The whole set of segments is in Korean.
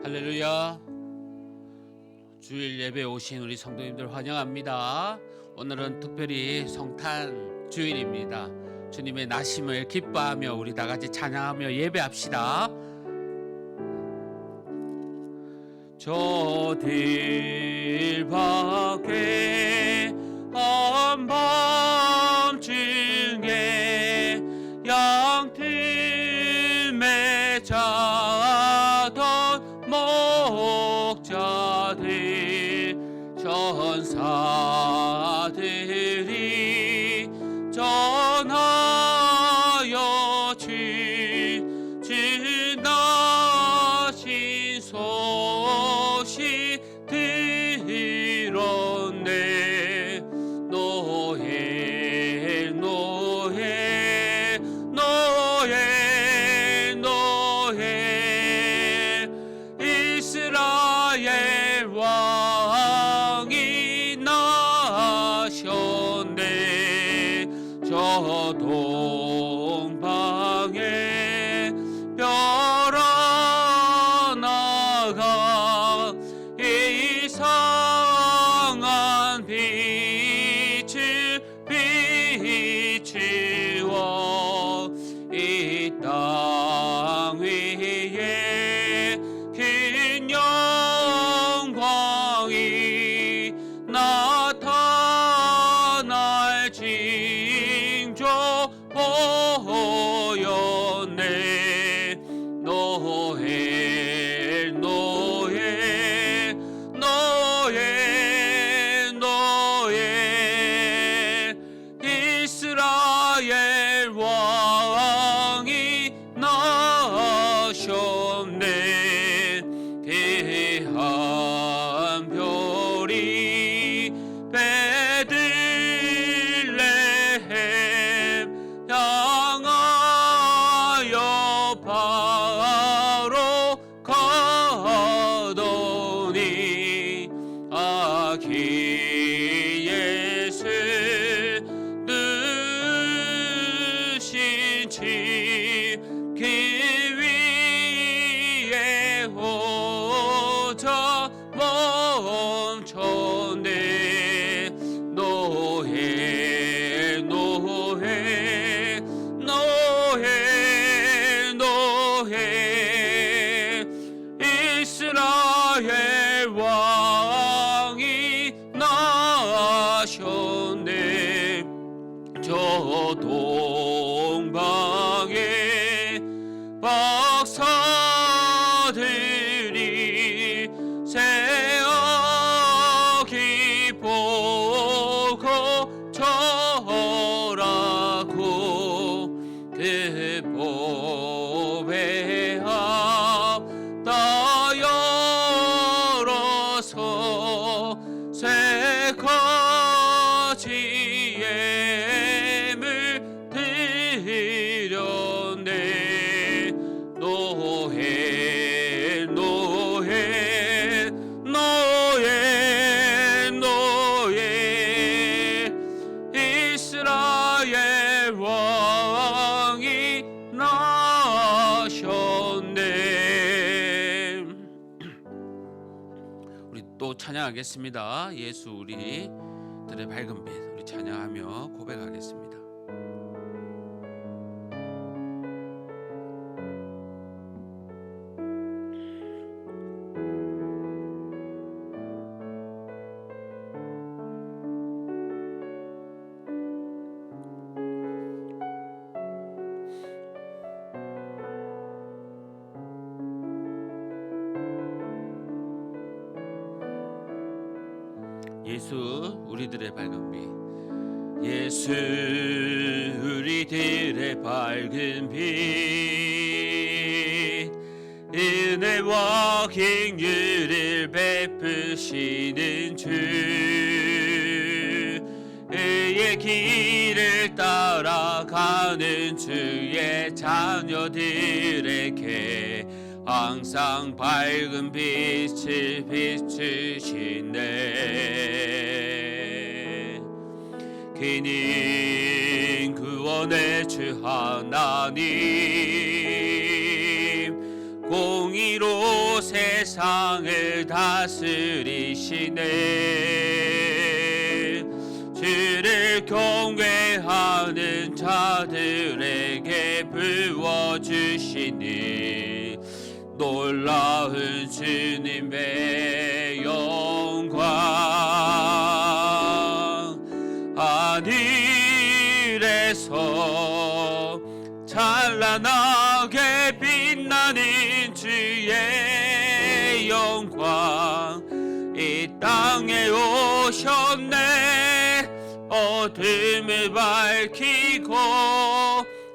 할렐루야. 주일 예배 오신 우리 성도님들 환영합니다. 오늘은 특별히 성탄 주일입니다. 주님의 나심을 기뻐하며 우리 다 같이 찬양하며 예배합시다. 저들 밖에 한밤중에 양틈에 자던 목자들 천사들이 전하여 주나신 소식 들었네. 노엘 노엘 노엘 노엘 이스라엘 왕이 나셨네. 저 동방에 별 하나가 이상한 빛을 비추어 이 땅 위에 큰 영광이 나타날 징조 보였네. 노엘 노엘 노엘 노엘 이스라엘 왕이 나셨네. 대한 별이 베들레헴 향하여 바로 가더니 아기 예수 누신 집 위에 오자 멈췄네. 노엘 노엘 노엘 노엘 이스라엘 왕이 나셨네. 저 동방에 박사들이 새어기 보고 절하고 그 법에 앞다 열어서 세 가지 예물 드렸네. 노엘 노엘 노엘 노엘 이스라엘 왕이 나셨네. 우리 또 찬양하겠습니다. 예수 우리들의 밝은 빛, 우리 찬양하며 고백하겠습니다. 예수 우리들의 밝은 빛, 예수 우리들의 밝은 빛, 은혜와 긍휼을 베푸시는 주, 의의 길을 따라가는 주의 자녀들에게 항상 밝은 빛을 비추시네. 그는 구원의 주 하나님, 공의 이로 세상을 다스리시네. 주를 경외하는 자들에게 부어주시니 놀라운 주님의 영광. 하늘에서 찬란하게 빛나는 주의 영광, 이 땅에 오셨네. 어둠을 밝히고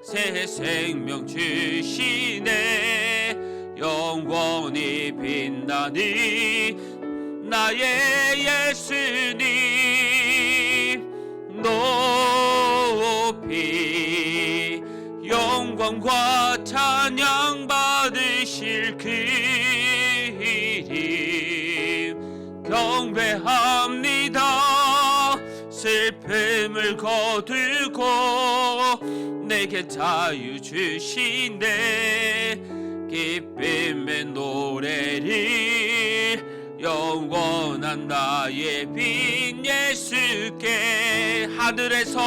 새 생명 주시네. 영원히 빛나니 나의 예수님, 높이 영광과 찬양 받으실 그 이름 경배합니다. 슬픔을 거두고 내게 자유 주시네. 기쁨의 노래를 영원한 나의 빈 예수께. 하늘에서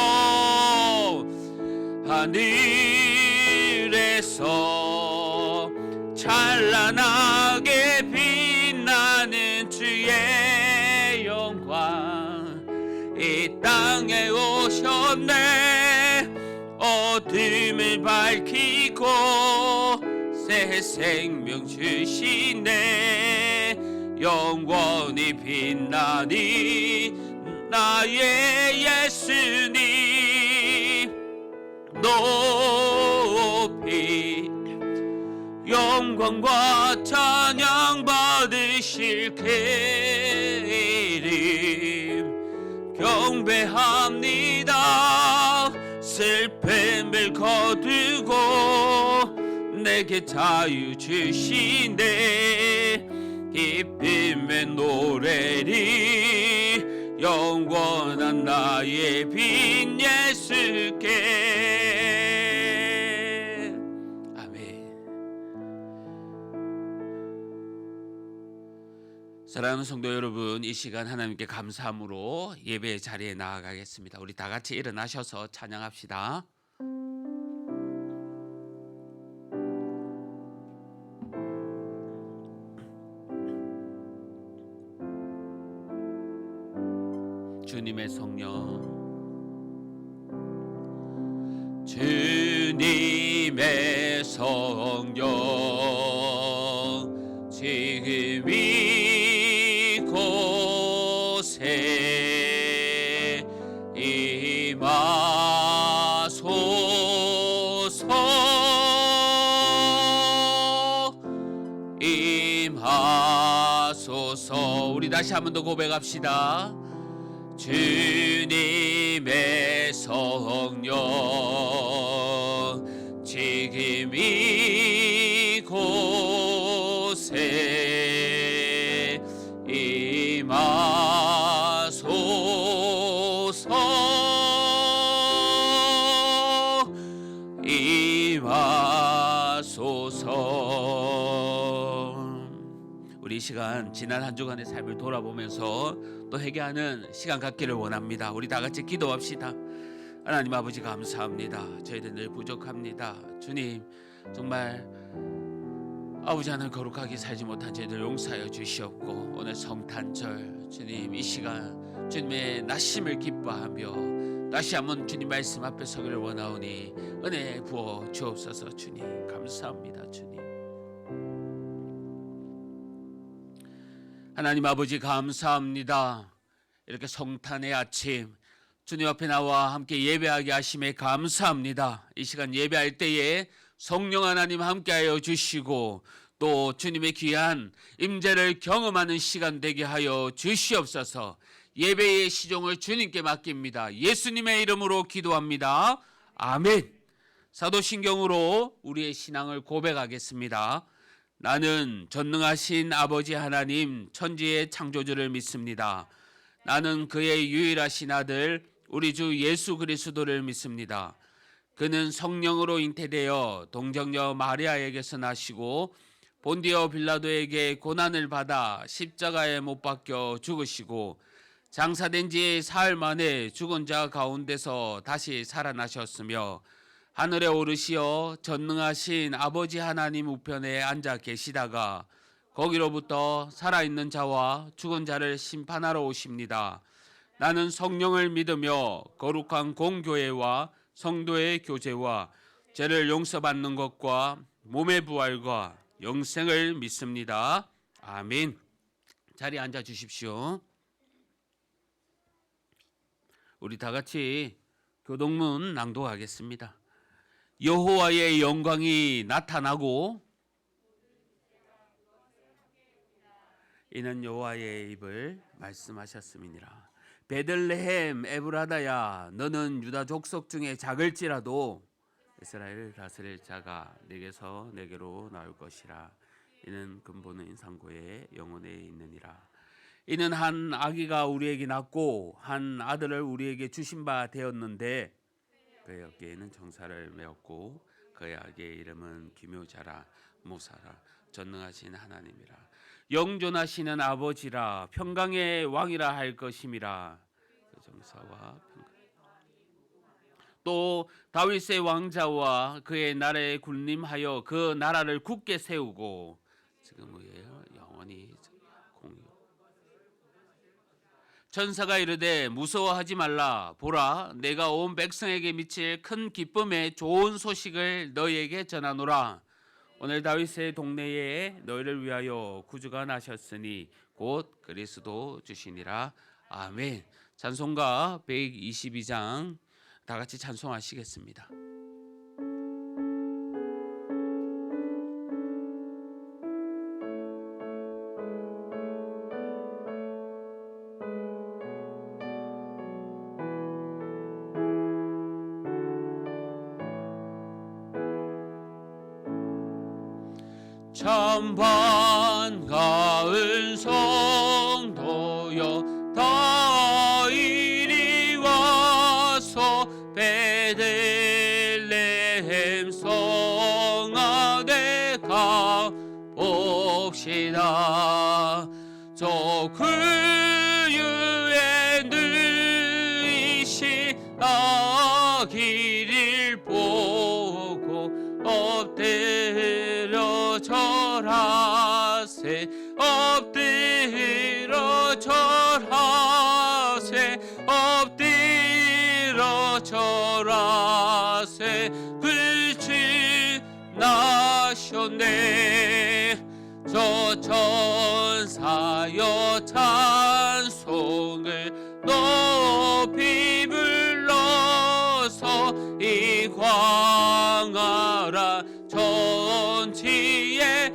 찬란하게 빛나는 주의 영광, 이 땅에 오셨네. 어둠을 밝히고 새 생명 주시네. 영원히 빛나니 나의 예수님, 높이 영광과 찬양 받으실 그 이름 경배합니다. 슬픔을 거두고 내게 자유 주시네. 기쁨의 노래를 영원한 나의 빈 예수께. 아멘. 사랑하는 성도 여러분, 이 시간 하나님께 감사함으로 예배의 자리에 나아가겠습니다. 우리 다 같이 일어나셔서 찬양합시다. 주님의 성령, 주님의 성령, 지금 이곳에 임하소서. 우리 다시 한 번 더 고백합시다. 주님의 성령, 지금 이곳에 임하소서. 우리 이 시간 지난 한 주간의 삶을 돌아보면서 또 회개하는 시간 갖기를 원합니다. 우리 다 같이 기도합시다. 하나님 아버지, 감사합니다. 저희들 늘 부족합니다. 주님, 정말 아버지 하나님, 거룩하게 살지 못한 저희들 용서하여 주시옵고, 오늘 성탄절 주님 이 시간 주님의 나심을 기뻐하며 다시 한번 주님 말씀 앞에 서기를 원하오니 은혜 부어 주옵소서. 주님 감사합니다. 주님 하나님 아버지, 감사합니다. 이렇게 성탄의 아침 주님 앞에 나와 함께 예배하게 하심에 감사합니다. 이 시간 예배할 때에 성령 하나님 함께하여 주시고 또 주님의 귀한 임재를 경험하는 시간 되게 하여 주시옵소서. 예배의 시종을 주님께 맡깁니다. 예수님의 이름으로 기도합니다. 아멘. 사도신경으로 우리의 신앙을 고백하겠습니다. 나는 전능하신 아버지 하나님 천지의 창조주를 믿습니다. 나는 그의 유일하신 아들 우리 주 예수 그리스도를 믿습니다. 그는 성령으로 잉태되어 동정녀 마리아에게서 나시고 본디오 빌라도에게 고난을 받아 십자가에 못 박혀 죽으시고 장사된 지 사흘 만에 죽은 자 가운데서 다시 살아나셨으며 하늘에 오르시어 전능하신 아버지 하나님 우편에 앉아 계시다가 거기로부터 살아있는 자와 죽은 자를 심판하러 오십니다. 나는 성령을 믿으며 거룩한 공교회와 성도의 교제와 죄를 용서받는 것과 몸의 부활과 영생을 믿습니다. 아멘. 자리에 앉아 주십시오. 우리 다 같이 교동문 낭독하겠습니다. 여호와의 영광이 나타나고 이는 여호와의 입을 말씀하셨음이니라. 베들레헴 에브라다야, 너는 유다 족속 중에 작을지라도 이스라엘을 다스릴 자가 네게서 내게로 나올 것이라. 이는 근본은 상고의 영혼에 있느니라. 이는 한 아기가 우리에게 낳고 한 아들을 우리에게 주신 바 되었는데 그의 어깨에는 정사를 메었고 그의 아기의 이름은 기묘자라, 모사라, 전능하신 하나님이라, 영존하시는 아버지라, 평강의 왕이라 할 것임이라. 그 정사와 또 다윗의 왕자와 그의 나라에 군림하여 그 나라를 굳게 세우고 지금 위에 영원히 공유. 천사가 이르되 무서워하지 말라. 보라, 내가 온 백성에게 미칠 큰 기쁨의 좋은 소식을 너희에게 전하노라. 오늘 다윗의 동네에 너희를 위하여 구주가 나셨으니 곧 그리스도 주시니라. 아멘. 찬송가 122장 다 같이 찬송하시겠습니다. 참 반가운 성도여, 다 이리 와서 베들레헴 성 안에 가봅시다. 저 구유에 누이신 아기를 보고 엎드려 절하세, 엎드려 절하세, 엎드려 절하세. 구주 나셨네. 저 천사여 찬송을 높이 불러서 이 광활한 전지에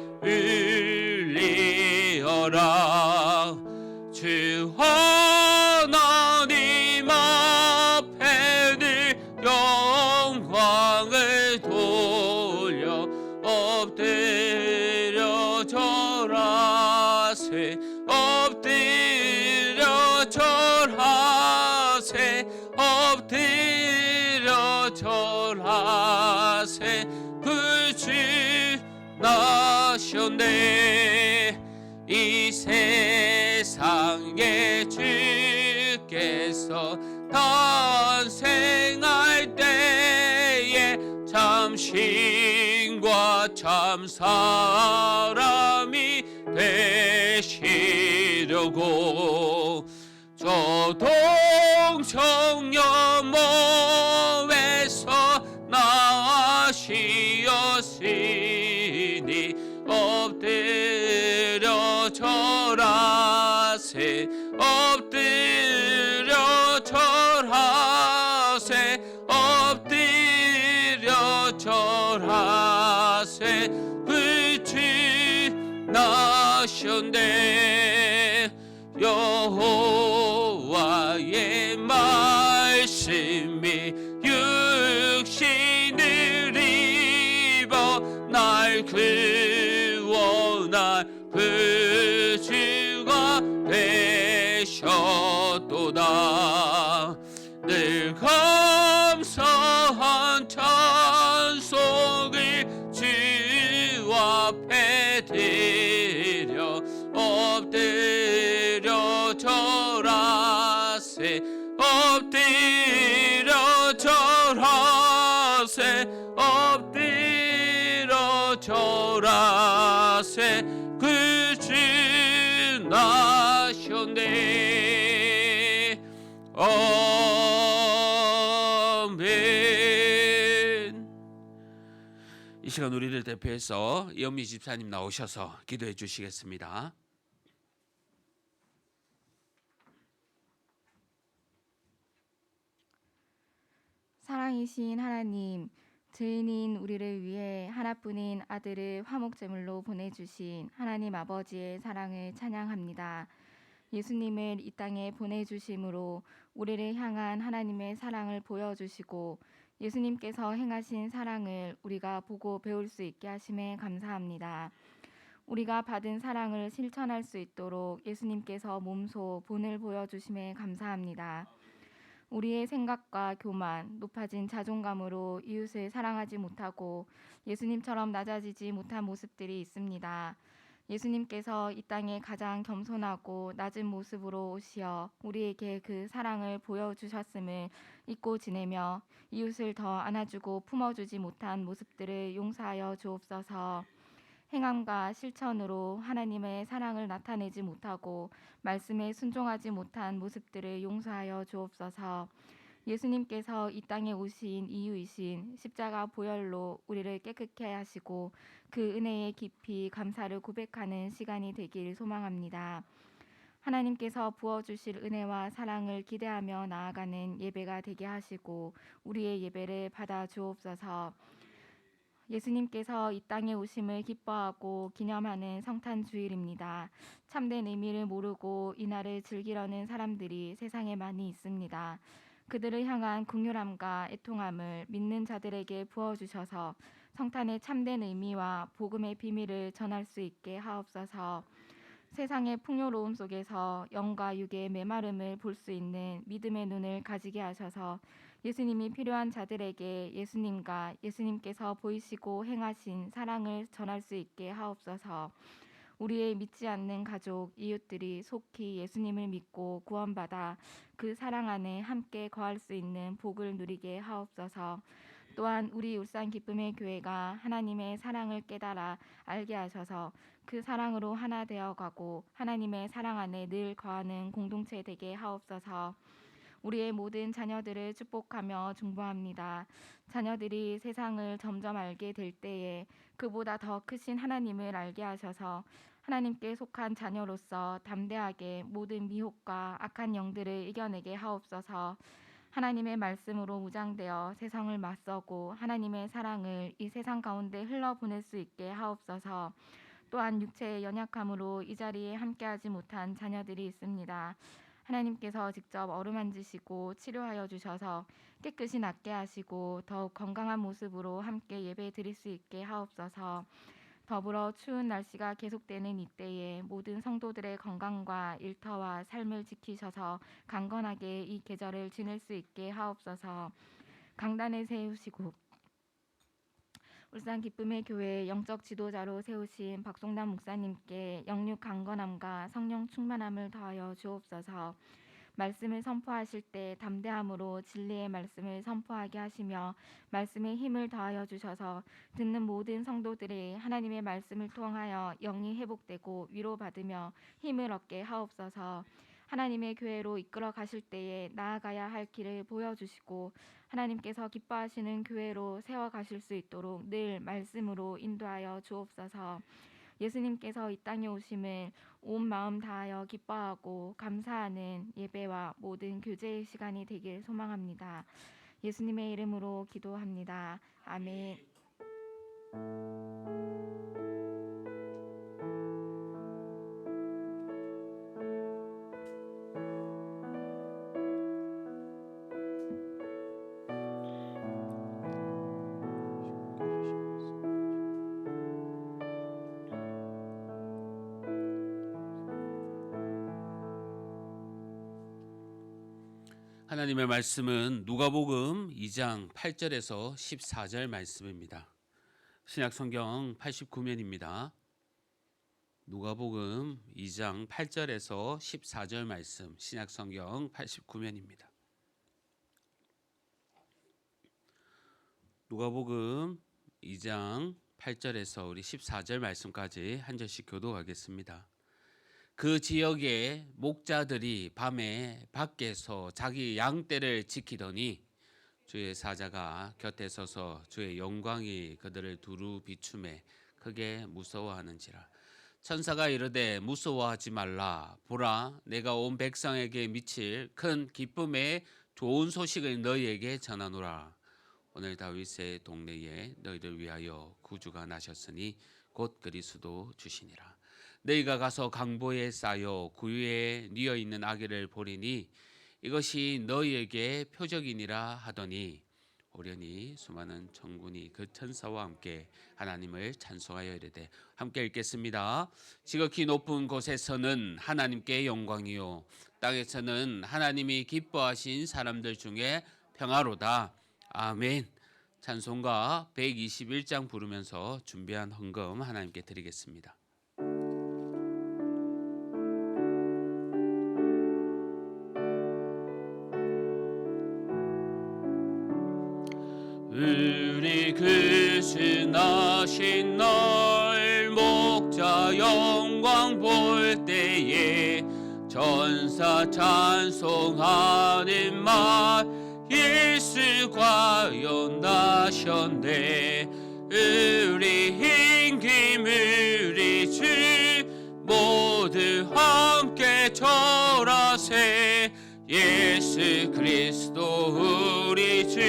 울리어라. 주 하나님 앞에 늘 영광을 돌려 엎드려 절하세, 엎드려 절하세, 엎드려 절하세. 구주 나셨네. 이 세상에 주께서 탄생할 때에 참 신과 참 사람이 되시려고 저 동청년 몸에서 나시었으니 엎드려 절하세, 엎드려 절하세, 엎드려 절하세. 구주 나셨네. 여호와의 말씀이 육신을 입어 날 구원할 구주가 되셨도다. 늘 감사한 찬송을 주 앞에 절하세 엎드려 절하세 그 지나셨네. 아멘. 이 시간 우리를 대표해서 이현미 집사님 나오셔서 기도해 주시겠습니다. 사랑이신 하나님, 죄인인 우리를 위해 하나뿐인 아들을 화목제물로 보내주신 하나님 아버지의 사랑을 찬양합니다. 예수님을 이 땅에 보내주심으로 우리를 향한 하나님의 사랑을 보여주시고 예수님께서 행하신 사랑을 우리가 보고 배울 수 있게 하심에 감사합니다. 우리가 받은 사랑을 실천할 수 있도록 예수님께서 몸소 본을 보여주심에 감사합니다. 우리의 생각과 교만, 높아진 자존감으로 이웃을 사랑하지 못하고 예수님처럼 낮아지지 못한 모습들이 있습니다. 예수님께서 이 땅에 가장 겸손하고 낮은 모습으로 오시어 우리에게 그 사랑을 보여주셨음을 잊고 지내며 이웃을 더 안아주고 품어주지 못한 모습들을 용서하여 주옵소서. 행함과 실천으로 하나님의 사랑을 나타내지 못하고 말씀에 순종하지 못한 모습들을 용서하여 주옵소서. 예수님께서 이 땅에 오신 이유이신 십자가 보혈로 우리를 깨끗게 하시고 그 은혜에 깊이 감사를 고백하는 시간이 되길 소망합니다. 하나님께서 부어주실 은혜와 사랑을 기대하며 나아가는 예배가 되게 하시고 우리의 예배를 받아 주옵소서. 예수님께서 이 땅에 오심을 기뻐하고 기념하는 성탄 주일입니다. 참된 의미를 모르고 이날을 즐기려는 사람들이 세상에 많이 있습니다. 그들을 향한 긍휼함과 애통함을 믿는 자들에게 부어주셔서 성탄의 참된 의미와 복음의 비밀을 전할 수 있게 하옵소서. 세상의 풍요로움 속에서 영과 육의 메마름을 볼 수 있는 믿음의 눈을 가지게 하셔서 예수님이 필요한 자들에게 예수님과 예수님께서 보이시고 행하신 사랑을 전할 수 있게 하옵소서. 우리의 믿지 않는 가족, 이웃들이 속히 예수님을 믿고 구원받아 그 사랑 안에 함께 거할 수 있는 복을 누리게 하옵소서. 또한 우리 울산 기쁨의 교회가 하나님의 사랑을 깨달아 알게 하셔서 그 사랑으로 하나 되어가고 하나님의 사랑 안에 늘 거하는 공동체 되게 하옵소서. 우리의 모든 자녀들을 축복하며 중보합니다. 자녀들이 세상을 점점 알게 될 때에 그보다 더 크신 하나님을 알게 하셔서 하나님께 속한 자녀로서 담대하게 모든 미혹과 악한 영들을 이겨내게 하옵소서. 하나님의 말씀으로 무장되어 세상을 맞서고 하나님의 사랑을 이 세상 가운데 흘러보낼 수 있게 하옵소서. 또한 육체의 연약함으로 이 자리에 함께하지 못한 자녀들이 있습니다. 하나님께서 직접 어루만지시고 치료하여 주셔서 깨끗이 낫게 하시고 더욱 건강한 모습으로 함께 예배 드릴 수 있게 하옵소서. 더불어 추운 날씨가 계속되는 이때에 모든 성도들의 건강과 일터와 삶을 지키셔서 강건하게 이 계절을 지낼 수 있게 하옵소서. 강단에 세우시고 울산 기쁨의 교회 영적 지도자로 세우신 박송남 목사님께 영육 강건함과 성령 충만함을 더하여 주옵소서. 말씀을 선포하실 때 담대함으로 진리의 말씀을 선포하게 하시며 말씀에 힘을 더하여 주셔서 듣는 모든 성도들이 하나님의 말씀을 통하여 영이 회복되고 위로받으며 힘을 얻게 하옵소서. 하나님의 교회로 이끌어 가실 때에 나아가야 할 길을 보여주시고 하나님께서 기뻐하시는 교회로 세워가실 수 있도록 늘 말씀으로 인도하여 주옵소서. 예수님께서 이 땅에 오심을 온 마음 다하여 기뻐하고 감사하는 예배와 모든 교제의 시간이 되길 소망합니다. 예수님의 이름으로 기도합니다. 아멘. 하나님의 말씀은 누가복음 2장 8절에서 14절 말씀입니다. 신약 성경 89면입니다. 누가복음 2장 8절에서 14절 말씀, 신약 성경 89면입니다. 누가복음 2장 8절에서 우리 14절 말씀까지 한 절씩 교독하겠습니다. 그 지역의 목자들이 밤에 밖에서 자기 양떼를 지키더니 주의 사자가 곁에 서서 주의 영광이 그들을 두루 비추매 크게 무서워하는지라. 천사가 이르되 무서워하지 말라. 보라, 내가 온 백성에게 미칠 큰 기쁨의 좋은 소식을 너희에게 전하노라. 오늘 다윗의 동네에 너희를 위하여 구주가 나셨으니 곧 그리스도 주시니라. 너희가 가서 강보에 쌓여 구유에 뉘어 있는 아기를 보리니 이것이 너희에게 표적이니라 하더니 오려니 수많은 천군이 그 천사와 함께 하나님을 찬송하여 이르되. 함께 읽겠습니다. 지극히 높은 곳에서는 하나님께 영광이요 땅에서는 하나님이 기뻐하신 사람들 중에 평화로다. 아멘. 찬송가 121장 부르면서 준비한 헌금 하나님께 드리겠습니다. 우리 그신하신 날 목자 영광 볼 때에 전사 찬송하는 말 예수 과연 나셨네. 우리 힘김 우리 주 모두 함께 절하세. 예수 그리스도 우리 주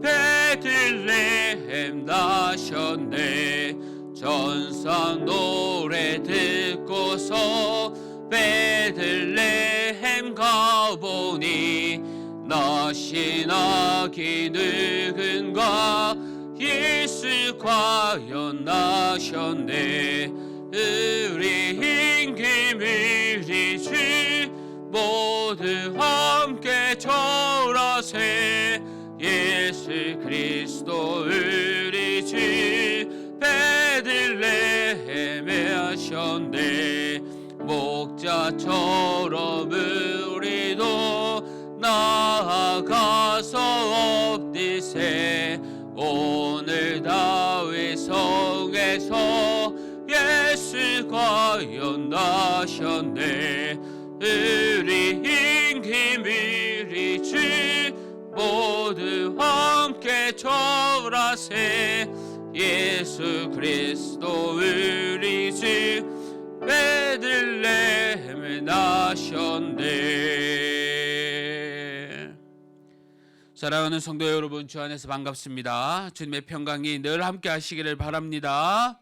베들레헴 나셨네. 전사 노래 듣고서 베들레헴 가보니 나신 아기 누군가 예수 과연 나셨네. 우리 힘김 우리 주 모두 함께 절하세. 예수 그리스도 우리 주 베들레헴에 하셨네. 목자처럼 우리도 나아가서 엎드세. 오늘 다윗 성에서 예수 과연 나셨네. 우리 힘김 우리 주 모두 함께 절하세. 예수 그리스도 우리 주 베들레헴에 나셨네. 사랑하는 성도 여러분, 주 안에서 반갑습니다. 주님의 평강이 늘 함께 하시기를 바랍니다.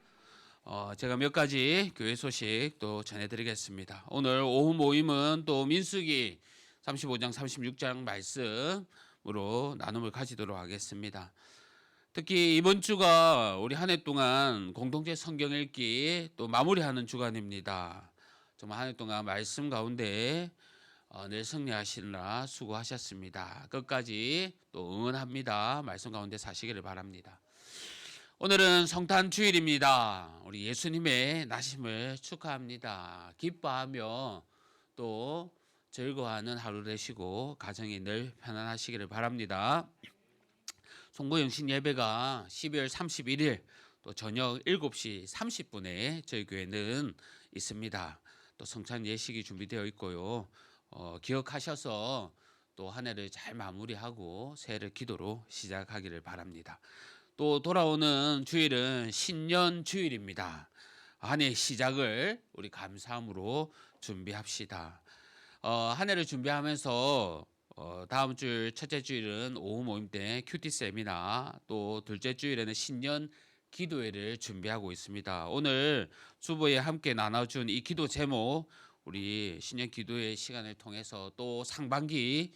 제가 몇 가지 교회 소식 또 전해드리겠습니다. 오늘 오후 모임은 또 민수기 35장 36장 말씀으로 나눔을 가지도록 하겠습니다. 특히 이번 주가 우리 한 해 동안 공동체 성경 읽기 또 마무리하는 주간입니다. 정말 한 해 동안 말씀 가운데 늘 승리하시느라 수고하셨습니다. 끝까지 또 응원합니다. 말씀 가운데 사시기를 바랍니다. 오늘은 성탄 주일입니다. 우리 예수님의 나심을 축하합니다. 기뻐하며 또 즐거워하는 하루 되시고 가정이 늘 편안하시기를 바랍니다. 송구영신 예배가 12월 31일 또 저녁 7시 30분에 저희 교회는 있습니다. 또 성찬 예식이 준비되어 있고요. 기억하셔서 또 한 해를 잘 마무리하고 새해를 기도로 시작하기를 바랍니다. 또 돌아오는 주일은 신년 주일입니다. 한 해 시작을 우리 감사함으로 준비합시다. 한 해를 준비하면서 다음 주 첫째 주일은 오후 모임 때 큐티 세미나, 또 둘째 주일에는 신년 기도회를 준비하고 있습니다. 오늘 주보에 함께 나눠준 이 기도 제목, 우리 신년 기도회 시간을 통해서 또 상반기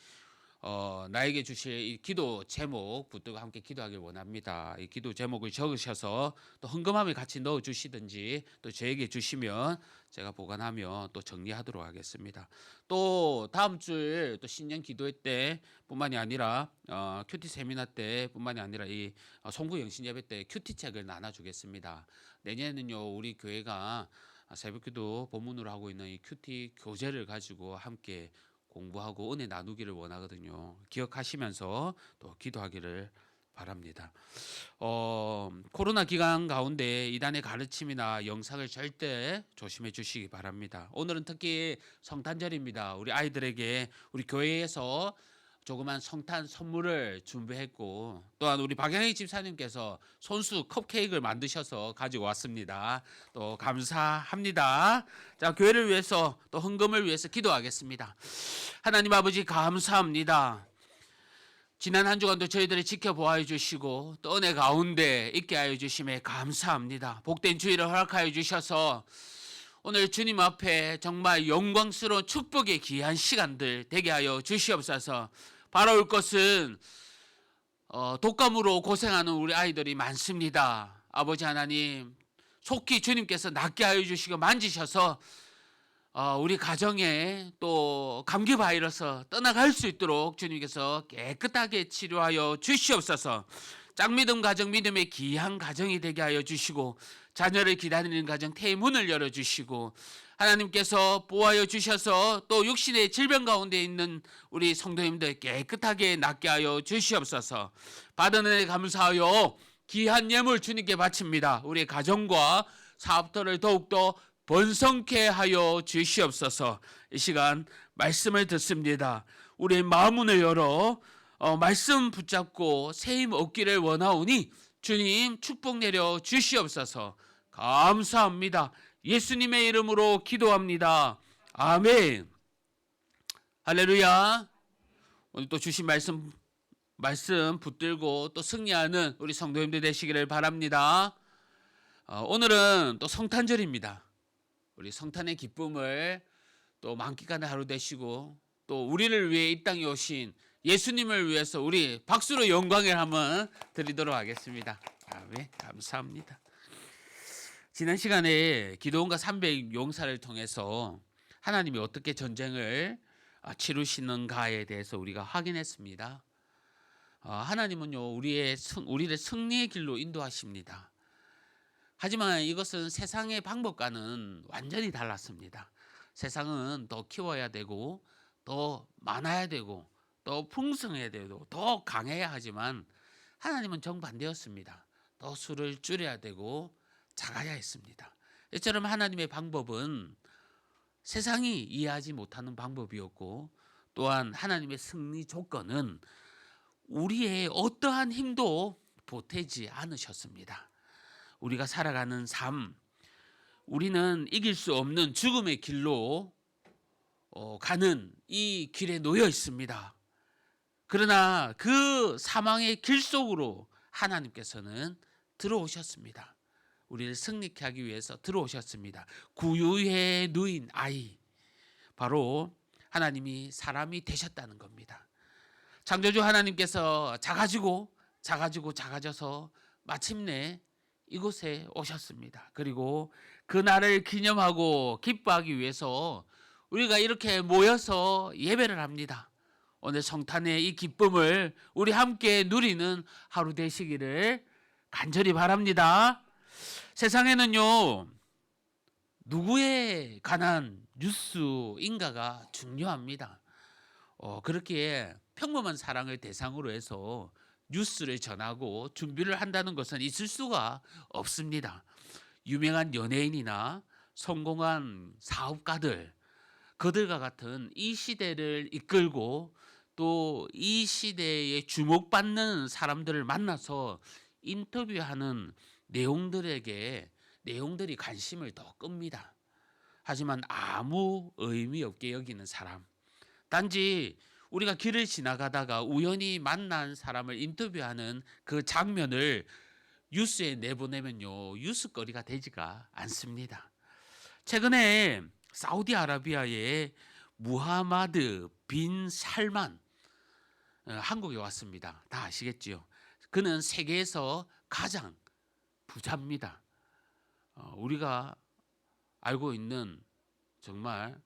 나에게 주실 이 기도 제목 붙들고 함께 기도하길 원합니다. 이 기도 제목을 적으셔서 또 헌금함을 같이 넣어 주시든지 또 저에게 주시면 제가 보관하며 또 정리하도록 하겠습니다. 또 다음 주에 또 신년 기도회 때뿐만이 아니라 큐티 세미나 때뿐만이 아니라 이 송구 영신 예배 때 큐티 책을 나눠주겠습니다. 내년에는요, 우리 교회가 새벽기도 본문으로 하고 있는 이 큐티 교재를 가지고 함께 공부하고 은혜 나누기를 원하거든요. 기억하시면서 또 기도하기를 바랍니다. 코로나 기간 가운데 이단의 가르침이나 영상을 절대 조심해 주시기 바랍니다. 오늘은 특히 성탄절입니다. 우리 아이들에게 우리 교회에서 조그만 성탄 선물을 준비했고, 또한 우리 박영희 집사님께서 손수 컵케이크를 만드셔서 가지고 왔습니다. 또 감사합니다. 자, 교회를 위해서 또 헌금을 위해서 기도하겠습니다. 하나님 아버지 감사합니다. 지난 한 주간도 저희들을 지켜보아 주시고 또 은혜 가운데 있게 하여 주심에 감사합니다. 복된 주일을 허락하여 주셔서 오늘 주님 앞에 정말 영광스러운 축복의 귀한 시간들 되게 하여 주시옵소서. 바라올 것은 독감으로 고생하는 우리 아이들이 많습니다. 아버지 하나님, 속히 주님께서 낫게 하여 주시고 만지셔서 우리 가정에 또 감기 바이러스 떠나갈 수 있도록 주님께서 깨끗하게 치료하여 주시옵소서. 짝믿음 가정, 믿음의 귀한 가정이 되게 하여 주시고, 자녀를 기다리는 가정 태의 문을 열어주시고, 하나님께서 보호하여 주셔서 또 육신의 질병 가운데 있는 우리 성도님들 깨끗하게 낫게 하여 주시옵소서. 받은 은혜 감사하여 귀한 예물 주님께 바칩니다. 우리 가정과 사업터를 더욱더 번성케 하여 주시옵소서. 이 시간 말씀을 듣습니다. 우리의 마음문을 열어 말씀 붙잡고 새힘 얻기를 원하오니 주님 축복 내려 주시옵소서. 감사합니다. 예수님의 이름으로 기도합니다. 아멘. 할렐루야. 오늘 또 주신 말씀 붙들고 또 승리하는 우리 성도님들 되시기를 바랍니다. 오늘은 또 성탄절입니다. 우리 성탄의 기쁨을 또 만끽하는 하루 되시고, 또 우리를 위해 이 땅에 오신 예수님을 위해서 우리 박수로 영광을 한번 드리도록 하겠습니다. 아멘. 감사합니다. 지난 시간에 기도원과 300 용사를 통해서 하나님이 어떻게 전쟁을 치르시는가에 대해서 우리가 확인했습니다. 하나님은요, 우리를 승리의 길로 인도하십니다. 하지만 이것은 세상의 방법과는 완전히 달랐습니다. 세상은 더 키워야 되고, 더 많아야 되고, 더 풍성해야 되고, 더 강해야 하지만 하나님은 정반대였습니다. 더 수를 줄여야 되고 작아야 했습니다. 이처럼 하나님의 방법은 세상이 이해하지 못하는 방법이었고, 또한 하나님의 승리 조건은 우리의 어떠한 힘도 보태지 않으셨습니다. 우리가 살아가는 삶, 우리는 이길 수 없는 죽음의 길로 가는 이 길에 놓여 있습니다. 그러나 그 사망의 길 속으로 하나님께서는 들어오셨습니다. 우리를 승리케 하기 위해서 들어오셨습니다. 구유에 누인 아이, 바로 하나님이 사람이 되셨다는 겁니다. 창조주 하나님께서 작아져서 마침내 이곳에 오셨습니다. 그리고 그날을 기념하고 기뻐하기 위해서 우리가 이렇게 모여서 예배를 합니다. 오늘 성탄의 이 기쁨을 우리 함께 누리는 하루 되시기를 간절히 바랍니다. 세상에는요, 누구에 관한 뉴스인가가 중요합니다. 그렇게 평범한 사람을 대상으로 해서 뉴스를 전하고 준비를 한다는 것은 있을 수가 없습니다. 유명한 연예인이나 성공한 사업가들, 그들과 같은 이 시대를 이끌고 또 이 시대에 주목받는 사람들을 만나서 인터뷰하는 내용들이 관심을 더 끕니다. 하지만 아무 의미 없게 여기는 사람, 단지 우리가 길을 지나가다가 우연히 만난 사람을 인터뷰하는 그 장면을 뉴스에 내보내면요, 뉴스거리가 되지가 않습니다. 최근에 사우디아라비아의 무하마드 빈 살만 한국에 왔습니다. 다 아시겠지요? 그는 세계에서 가장 부자입니다. 우리가 알고 있는 정말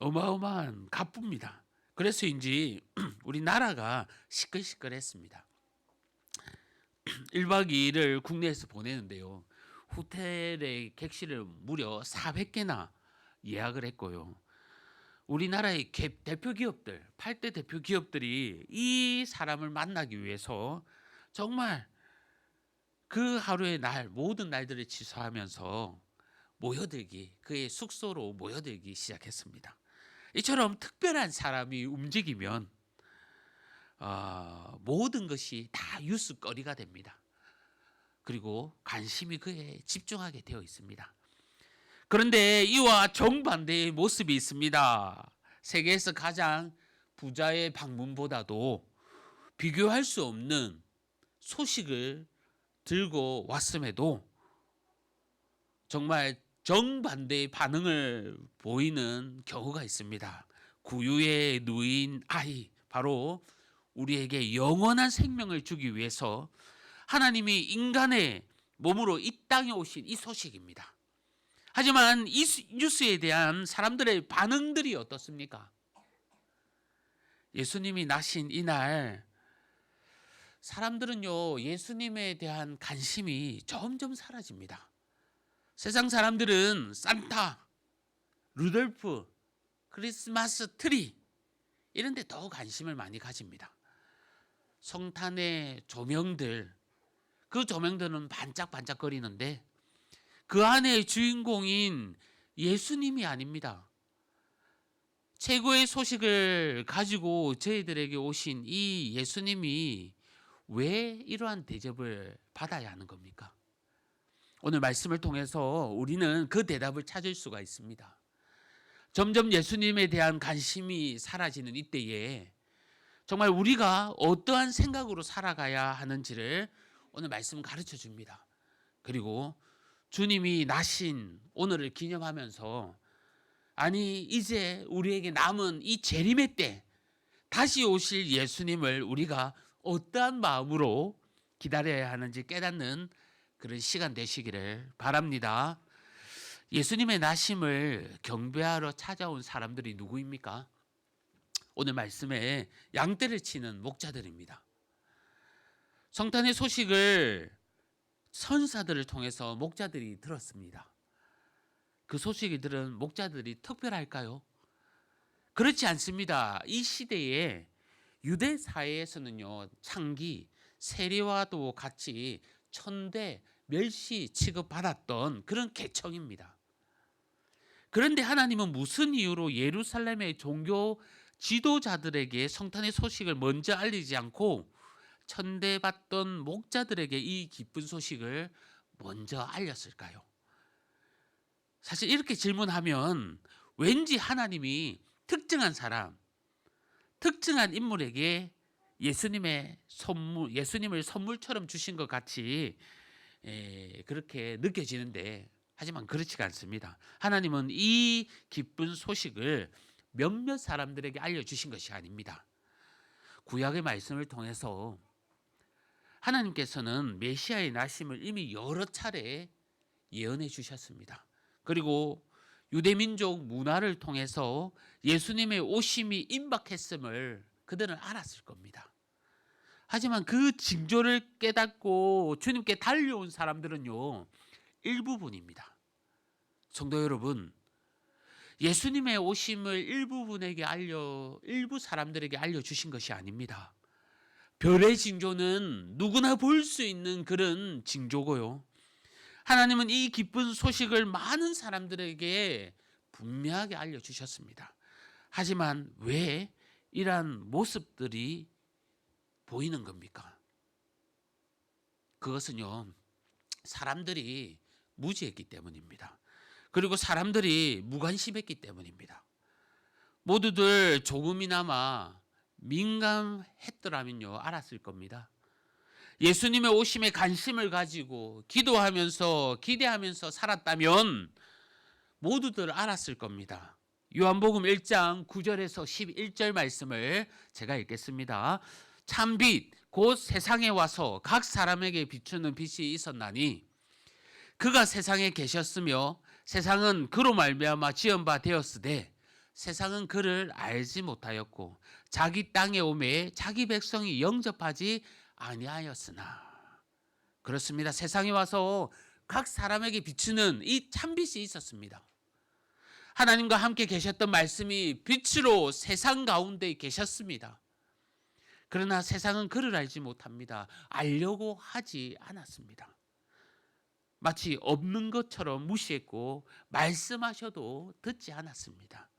어마어마한 갑부입니다. 그래서인지 우리나라가 시끌시끌했습니다. 1박 2일을 국내에서 보내는데요, 호텔의 객실을 무려 400개나 예약을 했고요. 우리나라의 대표 기업들, 8대 대표 기업들이 이 사람을 만나기 위해서 정말 그 하루의 날, 모든 날들을 취소하면서 그의 숙소로 모여들기 시작했습니다. 이처럼 특별한 사람이 움직이면 모든 것이 다 뉴스거리가 됩니다. 그리고 관심이 그에 집중하게 되어 있습니다. 그런데 이와 정반대의 모습이 있습니다. 세계에서 가장 부자의 방문보다도 비교할 수 없는 소식을 들고 왔음에도 정말 정반대의 반응을 보이는 경우가 있습니다. 구유에 누인 아이, 바로 우리에게 영원한 생명을 주기 위해서 하나님이 인간의 몸으로 이 땅에 오신 이 소식입니다. 하지만 이 뉴스에 대한 사람들의 반응들이 어떻습니까? 예수님이 나신 이날 사람들은요, 예수님에 대한 관심이 점점 사라집니다. 세상 사람들은 산타, 루돌프, 크리스마스 트리 이런 데 더 관심을 많이 가집니다. 성탄의 조명들, 그 조명들은 반짝반짝거리는데 그 안에 주인공인 예수님이 아닙니다. 최고의 소식을 가지고 저희들에게 오신 이 예수님이 왜 이러한 대접을 받아야 하는 겁니까? 오늘 말씀을 통해서 우리는 그 대답을 찾을 수가 있습니다. 점점 예수님에 대한 관심이 사라지는 이때에 정말 우리가 어떠한 생각으로 살아가야 하는지를 오늘 말씀은 가르쳐 줍니다. 그리고 주님이 나신 오늘을 기념하면서 이제 우리에게 남은 이 재림의 때 다시 오실 예수님을 우리가 어떠한 마음으로 기다려야 하는지 깨닫는 그런 시간 되시기를 바랍니다. 예수님의 나심을 경배하러 찾아온 사람들이 누구입니까? 오늘 말씀에 양떼를 치는 목자들입니다. 성탄의 소식을 선사들을 통해서 목자들이 들었습니다. 그 소식을 들은 목자들이 특별할까요? 그렇지 않습니다. 이 시대에 유대 사회에서는요, 창기, 세리와도 같이 천대, 멸시 취급받았던 그런 계층입니다. 그런데 하나님은 무슨 이유로 예루살렘의 종교 지도자들에게 성탄의 소식을 먼저 알리지 않고 천대받던 목자들에게 이 기쁜 소식을 먼저 알렸을까요? 사실 이렇게 질문하면 왠지 하나님이 특정한 사람, 특정한 인물에게 예수님을 선물처럼 주신 것 같이 그렇게 느껴지는데, 하지만 그렇지가 않습니다. 하나님은 이 기쁜 소식을 몇몇 사람들에게 알려주신 것이 아닙니다. 구약의 말씀을 통해서 하나님께서는 메시아의 나심을 이미 여러 차례 예언해 주셨습니다. 그리고 유대민족 문화를 통해서 예수님의 오심이 임박했음을 그들은 알았을 겁니다. 하지만 그 징조를 깨닫고 주님께 달려온 사람들은요, 일부분입니다. 성도 여러분, 예수님의 오심을 일부 사람들에게 알려주신 것이 아닙니다. 별의 징조는 누구나 볼 수 있는 그런 징조고요. 하나님은 이 기쁜 소식을 많은 사람들에게 분명하게 알려주셨습니다. 하지만 왜 이러한 모습들이 보이는 겁니까? 그것은요, 사람들이 무지했기 때문입니다. 그리고 사람들이 무관심했기 때문입니다. 모두들 조금이나마 민감했더라면요, 알았을 겁니다. 예수님의 오심에 관심을 가지고 기도하면서 기대하면서 살았다면 모두들 알았을 겁니다. 요한복음 1장 9절에서 11절 말씀을 제가 읽겠습니다. 참빛 곧 세상에 와서 각 사람에게 비추는 빛이 있었나니 그가 세상에 계셨으며 세상은 그로 말미암아 지은 바 되었으되 세상은 그를 알지 못하였고 자기 땅에 오매 자기 백성이 영접하지 아니하였으나. 그렇습니다. 세상에 와서 각 사람에게 비추는 이 참빛이 있었습니다. 하나님과 함께 계셨던 말씀이 빛으로 세상 가운데 계셨습니다. 그러나 세상은 그를 알지 못합니다. 알려고 하지 않았습니다. 마치 없는 것처럼 무시했고 말씀하셔도 듣지 않았습니다.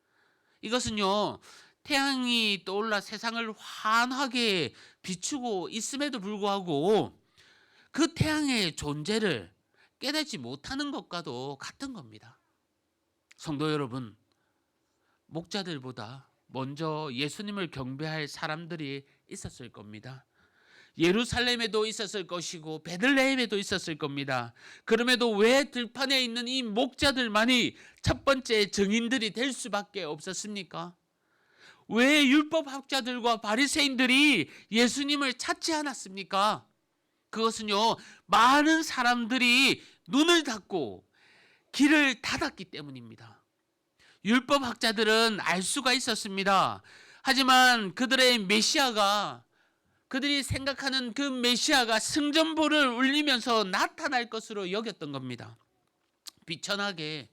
이것은요, 태양이 떠올라 세상을 환하게 비추고 있음에도 불구하고 그 태양의 존재를 깨닫지 못하는 것과도 같은 겁니다. 성도 여러분, 목자들보다 먼저 예수님을 경배할 사람들이 있었을 겁니다. 예루살렘에도 있었을 것이고 베들레헴에도 있었을 겁니다. 그럼에도 왜 들판에 있는 이 목자들만이 첫 번째 증인들이 될 수밖에 없었습니까? 왜 율법학자들과 바리새인들이 예수님을 찾지 않았습니까? 그것은요, 많은 사람들이 눈을 닫고 길을 닫았기 때문입니다. 율법학자들은 알 수가 있었습니다. 하지만 그들이 생각하는 그 메시아가 승전보를 울리면서 나타날 것으로 여겼던 겁니다. 비천하게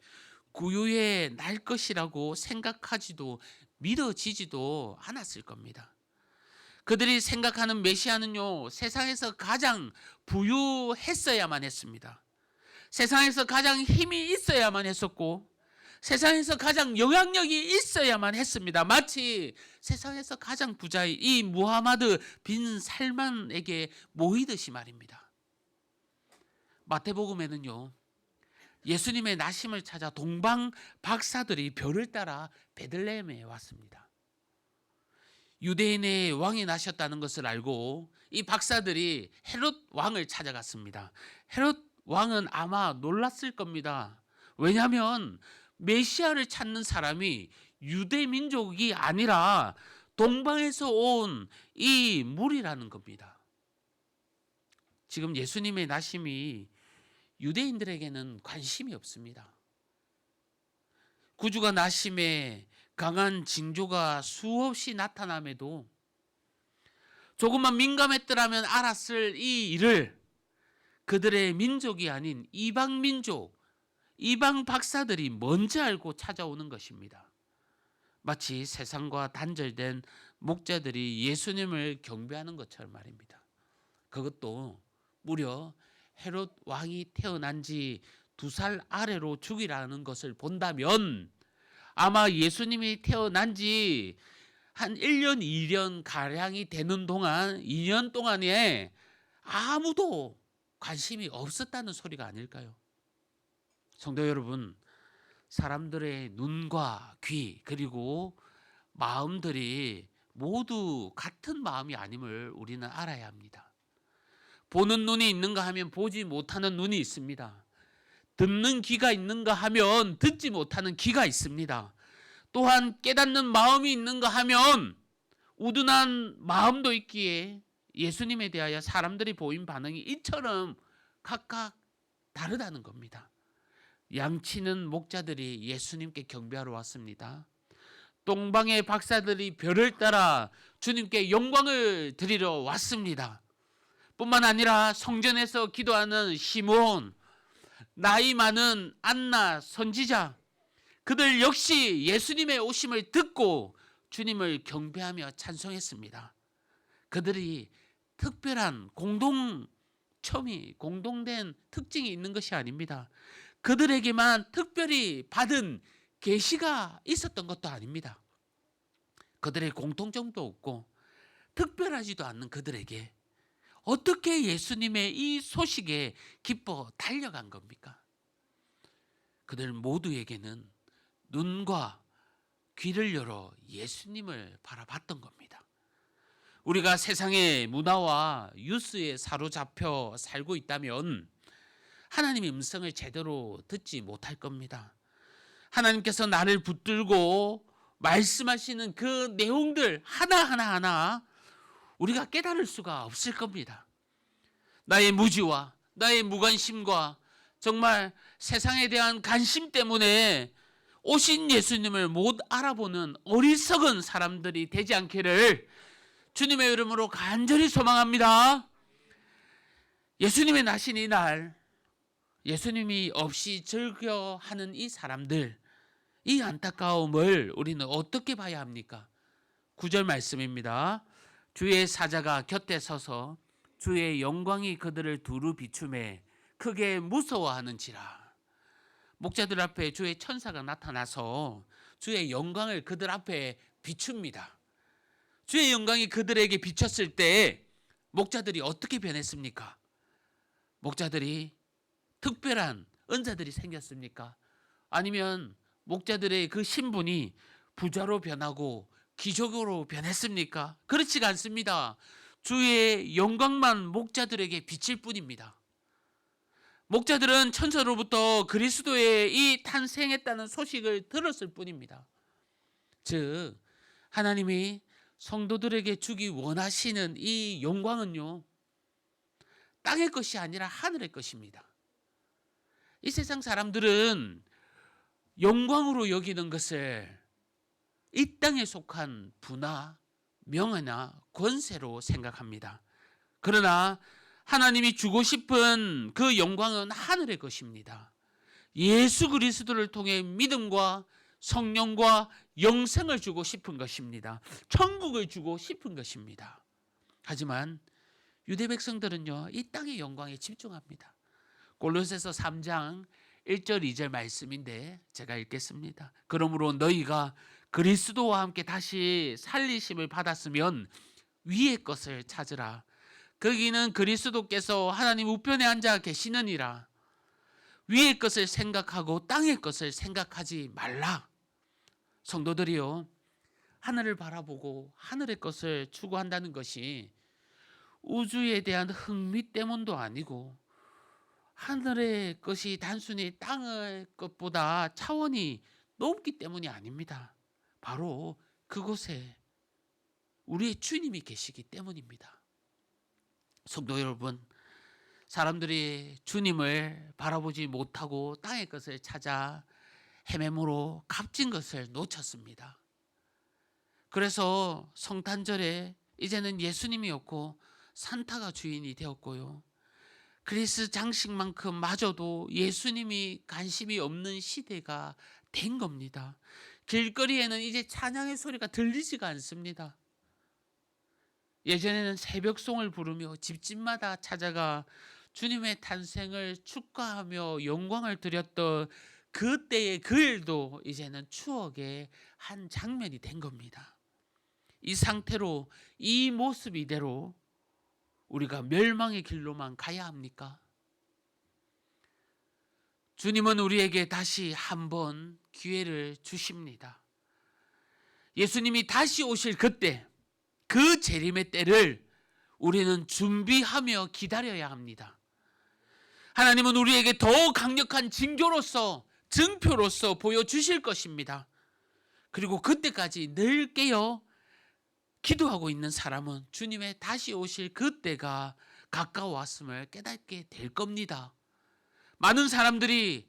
구유에 날 것이라고 생각하지도 믿어지지도 않았을 겁니다. 그들이 생각하는 메시아는요, 세상에서 가장 부유했어야만 했습니다. 세상에서 가장 힘이 있어야만 했었고 세상에서 가장 영향력이 있어야만 했습니다. 마치 세상에서 가장 부자의 이 무하마드 빈 살만에게 모이듯이 말입니다. 마태복음에는요, 예수님의 나심을 찾아 동방 박사들이 별을 따라 베들레헴에 왔습니다. 유대인의 왕이 나셨다는 것을 알고 이 박사들이 헤롯 왕을 찾아갔습니다. 헤롯 왕은 아마 놀랐을 겁니다. 왜냐하면 메시아를 찾는 사람이 유대 민족이 아니라 동방에서 온 이 무리라는 겁니다. 지금 예수님의 나심이 유대인들에게는 관심이 없습니다. 구주가 나심에 강한 징조가 수없이 나타남에도 조금만 민감했더라면 알았을 이 일을 그들의 민족이 아닌 이방 민족, 이방 박사들이 먼저 알고 찾아오는 것입니다. 마치 세상과 단절된 목자들이 예수님을 경배하는 것처럼 말입니다. 그것도 무려 헤롯 왕이 태어난 지 2살 아래로 죽이라는 것을 본다면 아마 예수님이 태어난 지 한 1년, 2년 가량이 되는 동안 2년 동안에 아무도 관심이 없었다는 소리가 아닐까요? 성도 여러분, 사람들의 눈과 귀 그리고 마음들이 모두 같은 마음이 아님을 우리는 알아야 합니다. 보는 눈이 있는가 하면 보지 못하는 눈이 있습니다. 듣는 귀가 있는가 하면 듣지 못하는 귀가 있습니다. 또한 깨닫는 마음이 있는가 하면 우둔한 마음도 있기에 예수님에 대하여 사람들이 보인 반응이 이처럼 각각 다르다는 겁니다. 양치는 목자들이 예수님께 경배하러 왔습니다. 동방의 박사들이 별을 따라 주님께 영광을 드리러 왔습니다. 뿐만 아니라 성전에서 기도하는 시므온, 나이 많은 안나 선지자, 그들 역시 예수님의 오심을 듣고 주님을 경배하며 찬송했습니다. 그들이 특별한 공동된 특징이 있는 것이 아닙니다. 그들에게만 특별히 받은 계시가 있었던 것도 아닙니다. 그들의 공통점도 없고 특별하지도 않는 그들에게 어떻게 예수님의 이 소식에 기뻐 달려간 겁니까? 그들 모두에게는 눈과 귀를 열어 예수님을 바라봤던 겁니다. 우리가 세상의 문화와 뉴스에 사로잡혀 살고 있다면 하나님의 음성을 제대로 듣지 못할 겁니다. 하나님께서 나를 붙들고 말씀하시는 그 내용들 하나하나 우리가 깨달을 수가 없을 겁니다. 나의 무지와 나의 무관심과 정말 세상에 대한 관심 때문에 오신 예수님을 못 알아보는 어리석은 사람들이 되지 않기를 주님의 이름으로 간절히 소망합니다. 예수님의 나신 이 날, 예수님이 없이 즐겨하는 이 사람들, 이 안타까움을 우리는 어떻게 봐야 합니까? 9절 말씀입니다. 주의 사자가 곁에 서서 주의 영광이 그들을 두루 비추매 크게 무서워하는지라. 목자들 앞에 주의 천사가 나타나서 주의 영광을 그들 앞에 비춥니다. 주의 영광이 그들에게 비쳤을 때 목자들이 어떻게 변했습니까? 목자들이 특별한 은사들이 생겼습니까? 아니면 목자들의 그 신분이 부자로 변하고 귀족으로 변했습니까? 그렇지가 않습니다. 주의 영광만 목자들에게 비칠 뿐입니다. 목자들은 천사로부터 그리스도의 이 탄생했다는 소식을 들었을 뿐입니다. 즉 하나님이 성도들에게 주기 원하시는 이 영광은요, 땅의 것이 아니라 하늘의 것입니다. 이 세상 사람들은 영광으로 여기는 것을 이 땅에 속한 부나 명예나 권세로 생각합니다. 그러나 하나님이 주고 싶은 그 영광은 하늘의 것입니다. 예수 그리스도를 통해 믿음과 성령과 영생을 주고 싶은 것입니다. 천국을 주고 싶은 것입니다. 하지만 유대 백성들은요, 이 땅의 영광에 집중합니다. 골로새서 3장 1절 2절 말씀인데 제가 읽겠습니다. 그러므로 너희가 그리스도와 함께 다시 살리심을 받았으면 위의 것을 찾으라. 거기는 그리스도께서 하나님 우편에 앉아 계시느니라. 위의 것을 생각하고 땅의 것을 생각하지 말라. 성도들이요, 하늘을 바라보고 하늘의 것을 추구한다는 것이 우주에 대한 흥미 때문도 아니고 하늘의 것이 단순히 땅의 것보다 차원이 높기 때문이 아닙니다. 바로 그곳에 우리의 주님이 계시기 때문입니다. 성도 여러분, 사람들이 주님을 바라보지 못하고 땅의 것을 찾아 헤매므로 값진 것을 놓쳤습니다. 그래서 성탄절에 이제는 예수님이 없고 산타가 주인이 되었고요, 크리스 장식만큼 마저도 예수님이 관심이 없는 시대가 된 겁니다. 길거리에는 이제 찬양의 소리가 들리지가 않습니다. 예전에는 새벽송을 부르며 집집마다 찾아가 주님의 탄생을 축하하며 영광을 드렸던 그때의 그 일도 이제는 추억의 한 장면이 된 겁니다. 이 상태로, 이 모습 이대로 우리가 멸망의 길로만 가야 합니까? 주님은 우리에게 다시 한번 기회를 주십니다. 예수님이 다시 오실 그때, 그 재림의 때를 우리는 준비하며 기다려야 합니다. 하나님은 우리에게 더 강력한 징조로서, 증표로서 보여주실 것입니다. 그리고 그때까지 늘 깨어 기도하고 있는 사람은 주님의 다시 오실 그때가 가까워왔음을 깨닫게 될 겁니다. 많은 사람들이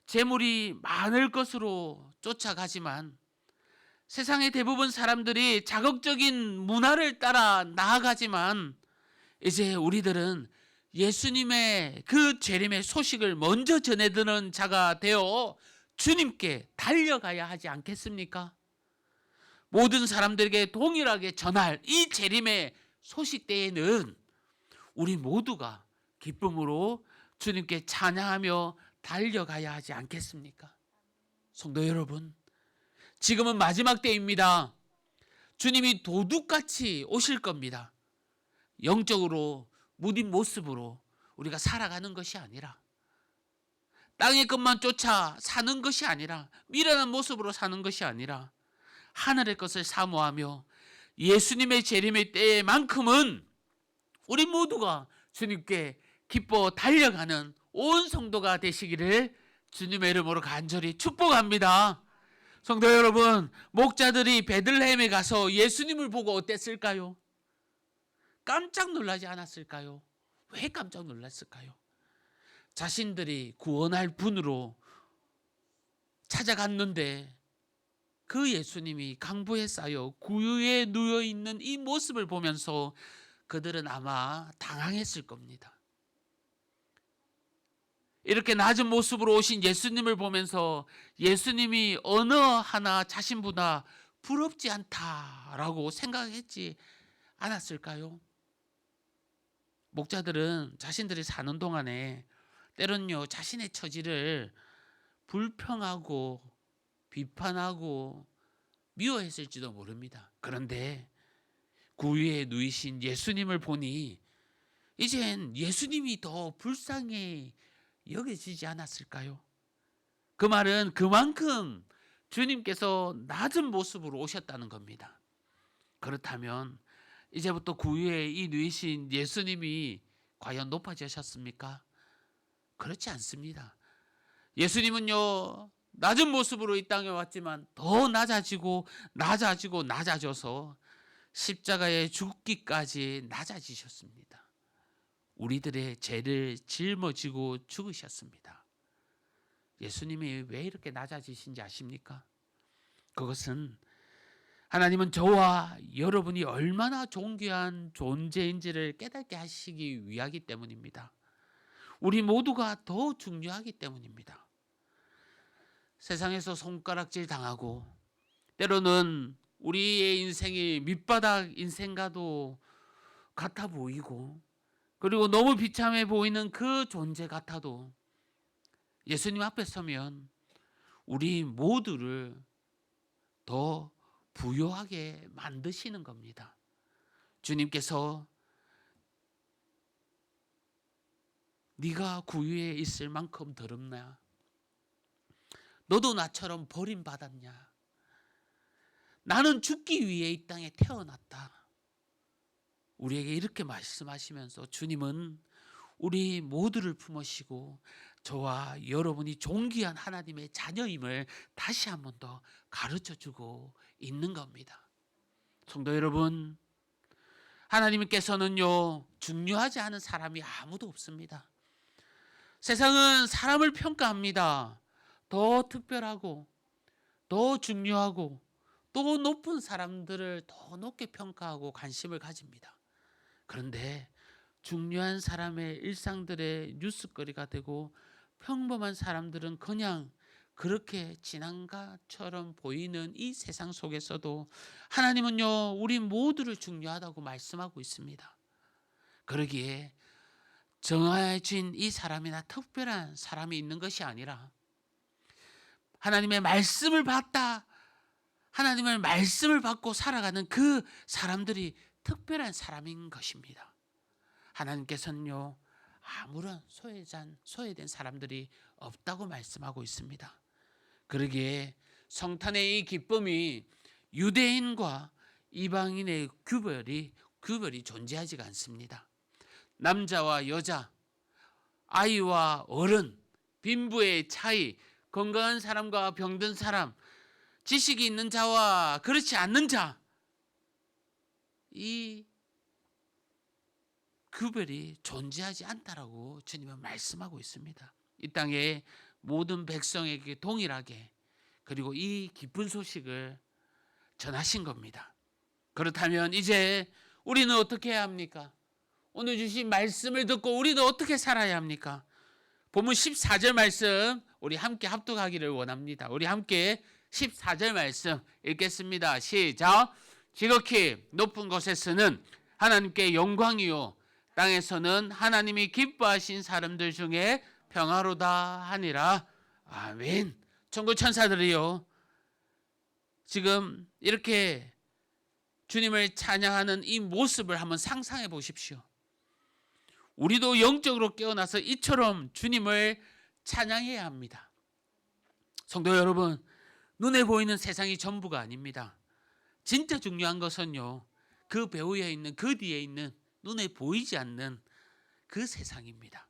재물이 많을 것으로 쫓아가지만 세상의 대부분 사람들이 자극적인 문화를 따라 나아가지만 이제 우리들은 예수님의 그 재림의 소식을 먼저 전해드는 자가 되어 주님께 달려가야 하지 않겠습니까? 모든 사람들에게 동일하게 전할 이 재림의 소식 때에는 우리 모두가 기쁨으로 주님께 찬양하며 달려가야 하지 않겠습니까? 성도 여러분, 지금은 마지막 때입니다. 주님이 도둑같이 오실 겁니다. 영적으로 무딘 모습으로 우리가 살아가는 것이 아니라, 땅의 것만 쫓아 사는 것이 아니라, 미련한 모습으로 사는 것이 아니라 하늘의 것을 사모하며 예수님의 재림의 때만큼은 우리 모두가 주님께 기뻐 달려가는 온 성도가 되시기를 주님의 이름으로 간절히 축복합니다. 성도 여러분, 목자들이 베들레헴에 가서 예수님을 보고 어땠을까요? 깜짝 놀라지 않았을까요? 왜 깜짝 놀랐을까요? 자신들이 구원할 분으로 찾아갔는데 그 예수님이 강보에 쌓여 구유에 누워 있는 이 모습을 보면서 그들은 아마 당황했을 겁니다. 이렇게 낮은 모습으로 오신 예수님을 보면서 예수님이 어느 하나 자신보다 부럽지 않다라고 생각했지 않았을까요? 목자들은 자신들이 사는 동안에 때론요 자신의 처지를 불평하고 비판하고 미워했을지도 모릅니다. 그런데 구유에 누이신 예수님을 보니 이젠 예수님이 더 불쌍히 여겨지지 않았을까요? 그 말은 그만큼 주님께서 낮은 모습으로 오셨다는 겁니다. 그렇다면 이제부터 구유에 이 누이신 예수님이 과연 높아지셨습니까? 그렇지 않습니다. 예수님은요 낮은 모습으로 이 땅에 왔지만 더 낮아져서 십자가에 죽기까지 낮아지셨습니다. 우리들의 죄를 짊어지고 죽으셨습니다. 예수님이 왜 이렇게 낮아지신지 아십니까? 그것은 하나님은 저와 여러분이 얼마나 존귀한 존재인지를 깨닫게 하시기 위하기 때문입니다. 우리 모두가 더 중요하기 때문입니다. 세상에서 손가락질 당하고 때로는 우리의 인생이 밑바닥 인생과도 같아 보이고 그리고 너무 비참해 보이는 그 존재 같아도 예수님 앞에 서면 우리 모두를 더 부요하게 만드시는 겁니다. 주님께서 네가 구유에 있을 만큼 더럽나? 너도 나처럼 버림받았냐? 나는 죽기 위해 이 땅에 태어났다. 우리에게 이렇게 말씀하시면서 주님은 우리 모두를 품으시고 저와 여러분이 존귀한 하나님의 자녀임을 다시 한 번 더 가르쳐주고 있는 겁니다. 성도 여러분, 하나님께서는요 중요하지 않은 사람이 아무도 없습니다. 세상은 사람을 평가합니다. 더 특별하고 더 중요하고 또 높은 사람들을 더 높게 평가하고 관심을 가집니다. 그런데 중요한 사람의 일상들의 뉴스거리가 되고 평범한 사람들은 그냥 그렇게 지난 것처럼 보이는 이 세상 속에서도 하나님은요 우리 모두를 중요하다고 말씀하고 있습니다. 그러기에 정해진 이 사람이나 특별한 사람이 있는 것이 아니라 하나님의 말씀을 받다, 하나님의 말씀을 받고 살아가는 그 사람들이 특별한 사람인 것입니다. 하나님께서는요 아무런 소외된 사람들이 없다고 말씀하고 있습니다. 그러기에 성탄의 이 기쁨이 유대인과 이방인의 구별이 존재하지가 않습니다. 남자와 여자, 아이와 어른, 빈부의 차이, 건강한 사람과 병든 사람, 지식이 있는 자와 그렇지 않는 자, 이 구별이 존재하지 않다라고 주님은 말씀하고 있습니다. 이 땅의 모든 백성에게 동일하게 그리고 이 기쁜 소식을 전하신 겁니다. 그렇다면 이제 우리는 어떻게 해야 합니까? 오늘 주신 말씀을 듣고 우리는 어떻게 살아야 합니까? 본문 14절 말씀 우리 함께 합독하기를 원합니다. 우리 함께 14절 말씀 읽겠습니다. 시작. 지극히 높은 곳에서는 하나님께 영광이요 땅에서는 하나님이 기뻐하신 사람들 중에 평화로다 하니라. 아멘. 천국 천사들이요 지금 이렇게 주님을 찬양하는 이 모습을 한번 상상해 보십시오. 우리도 영적으로 깨어나서 이처럼 주님을 찬양해야 합니다. 성도 여러분, 눈에 보이는 세상이 전부가 아닙니다. 진짜 중요한 것은요 그 배후에 있는 그 뒤에 있는 눈에 보이지 않는 그 세상입니다.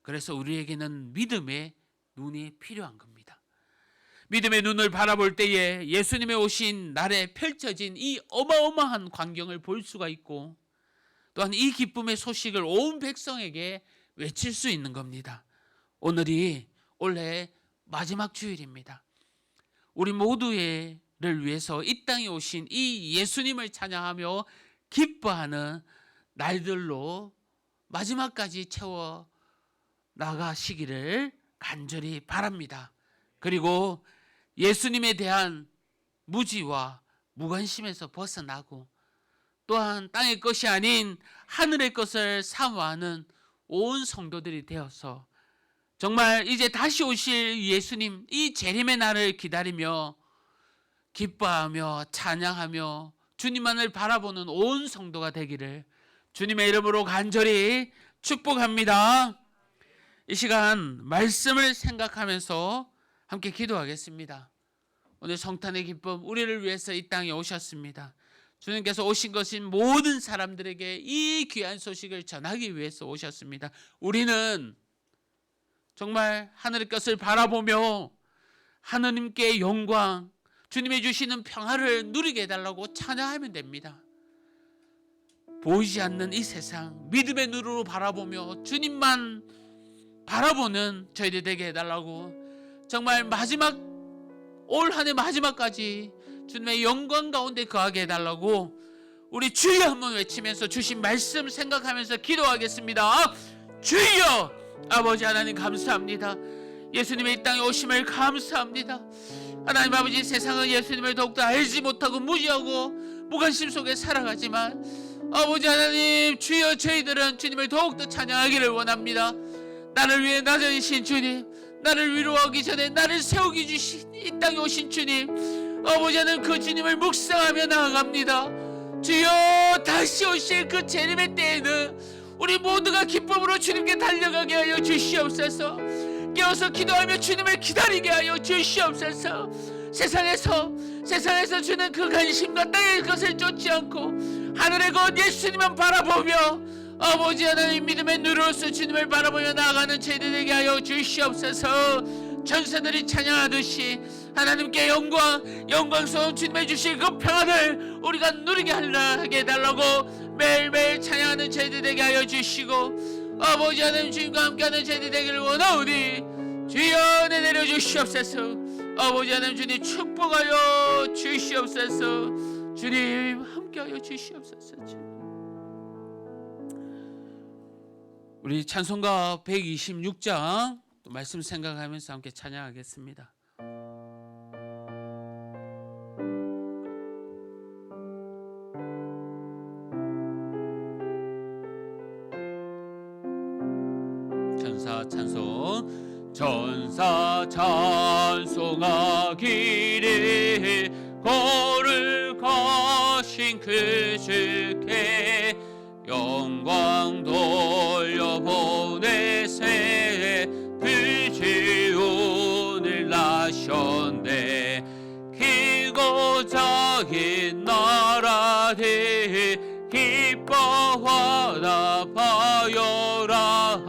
그래서 우리에게는 믿음의 눈이 필요한 겁니다. 믿음의 눈을 바라볼 때에 예수님의 오신 날에 펼쳐진 이 어마어마한 광경을 볼 수가 있고 또한 이 기쁨의 소식을 온 백성에게 외칠 수 있는 겁니다. 오늘이 올해 마지막 주일입니다. 우리 모두를 위해서 이 땅에 오신 이 예수님을 찬양하며 기뻐하는 날들로 마지막까지 채워 나가시기를 간절히 바랍니다. 그리고 예수님에 대한 무지와 무관심에서 벗어나고 또한 땅의 것이 아닌 하늘의 것을 사모하는 온 성도들이 되어서 정말 이제 다시 오실 예수님 이 재림의 날을 기다리며 기뻐하며 찬양하며 주님만을 바라보는 온 성도가 되기를 주님의 이름으로 간절히 축복합니다. 이 시간 말씀을 생각하면서 함께 기도하겠습니다. 오늘 성탄의 기쁨 우리를 위해서 이 땅에 오셨습니다. 주님께서 오신 것인 모든 사람들에게 이 귀한 소식을 전하기 위해서 오셨습니다. 우리는 정말 하늘의 것을 바라보며 하느님께 영광, 주님이 주시는 평화를 누리게 해달라고 찬양하면 됩니다. 보이지 않는 이 세상 믿음의 눈으로 바라보며 주님만 바라보는 저희들 되게 해달라고 정말 마지막 올 한 해 마지막까지 주님의 영광 가운데 거하게 해달라고 우리 주여 한번 외치면서 주신 말씀 생각하면서 기도하겠습니다. 주여 아버지 하나님 감사합니다. 예수님의 이 땅에 오심을 감사합니다. 하나님 아버지 세상은 예수님을 더욱더 알지 못하고 무지하고 무관심 속에 살아가지만 아버지 하나님 주여 저희들은 주님을 더욱더 찬양하기를 원합니다. 나를 위해 낮아지신 주님, 나를 위로하기 전에 나를 세우기 주신 이 땅에 오신 주님, 아버지 하나님 그 주님을 묵상하며 나아갑니다. 주여 다시 오실 그 재림의 때에는 우리 모두가 기쁨으로 주님께 달려가게 하여 주시옵소서. 깨어서 기도하며 주님을 기다리게 하여 주시옵소서. 세상에서 주는 그 관심과 땅의 것을 쫓지 않고 하늘의 것 예수님만 바라보며 아버지 하나님 믿음의 눈으로서 주님을 바라보며 나아가는 저희들에게 하여 주시옵소서. 천사들이 찬양하듯이 하나님께 영광스러운 주님의 주신 그 평안을 우리가 누리게 하게 해달라고 매일매일 찬양하는 저희들에게 하여 주시고 아버지 하나님 주님과 함께하는 저희들 되기를 원하오니 주여 내려 주시옵소서. 아버지 하나님 주님 축복하여 주시옵소서. 주님 함께하여 주시옵소서. 우리 찬송가 126장 또 말씀 생각하면서 함께 찬양하겠습니다. 천사 찬송하기를 거룩하신 그 주께 영광 돌려보내세 그 주 오늘 나셨네. 길고 작은 나라들 기뻐하나 봐요라.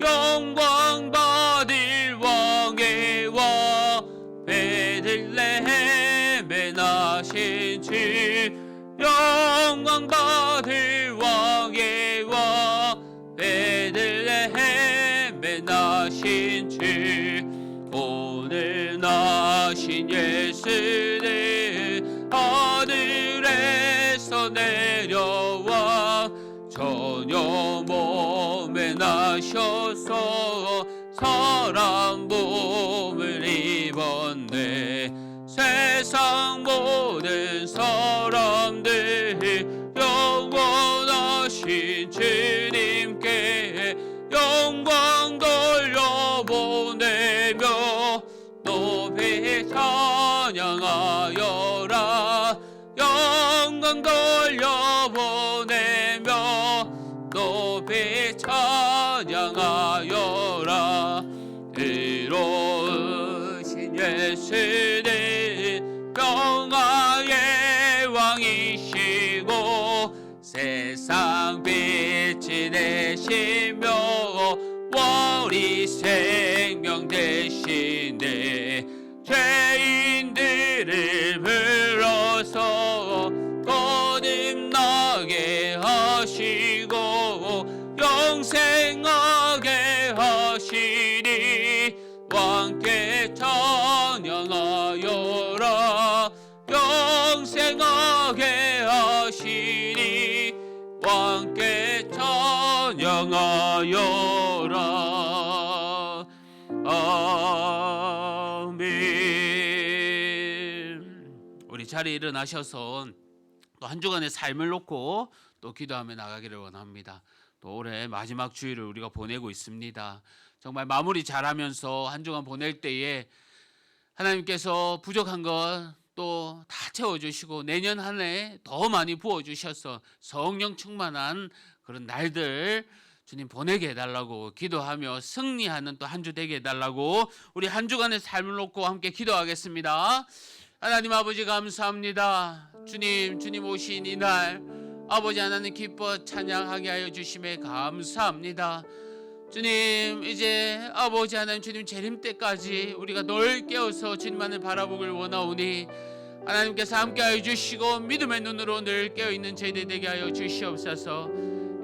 영광 받을 왕의 왕 베들레헴에 나신 주 영광 받을 왕의 왕 베들레헴에 나신 주 오늘 나신 예수는 하늘에서 내려와 전혀 몸에 나셔서 사람 몸을 입었네. 세상 모든 사람들 영원하신 주님께 영광 돌려보내며 높이 찬양하여라. 영광 돌려보내며 높이 찬양하여라. 의로우신 예수는 평화의 왕이시고 세상 빛이 되시며 우리 생명 되시네. 죄인들을 불러서 거듭나게 하시고 영생하게 하시니 왕께 찬양하여라. 영생하게 하시니 왕께 찬양하여라. 자리에 일어나셔서 또 한 주간의 삶을 놓고 또 기도하며 나가기를 원합니다. 또 올해 마지막 주일을 우리가 보내고 있습니다. 정말 마무리 잘하면서 한 주간 보낼 때에 하나님께서 부족한 것 또 다 채워주시고 내년 한 해 더 많이 부어주셔서 성령 충만한 그런 날들 주님 보내게 해달라고 기도하며 승리하는 또 한 주 되게 해달라고 우리 한 주간의 삶을 놓고 함께 기도하겠습니다. 하나님 아버지 감사합니다. 주님 오신 이날 아버지 하나님 기뻐 찬양하게 하여 주심에 감사합니다. 주님 이제 아버지 하나님 주님 재림 때까지 우리가 널 깨어서 주님만을 바라보길 원하오니 하나님께서 함께하여 주시고 믿음의 눈으로 늘 깨어있는 저희들 되게 하여 주시옵소서.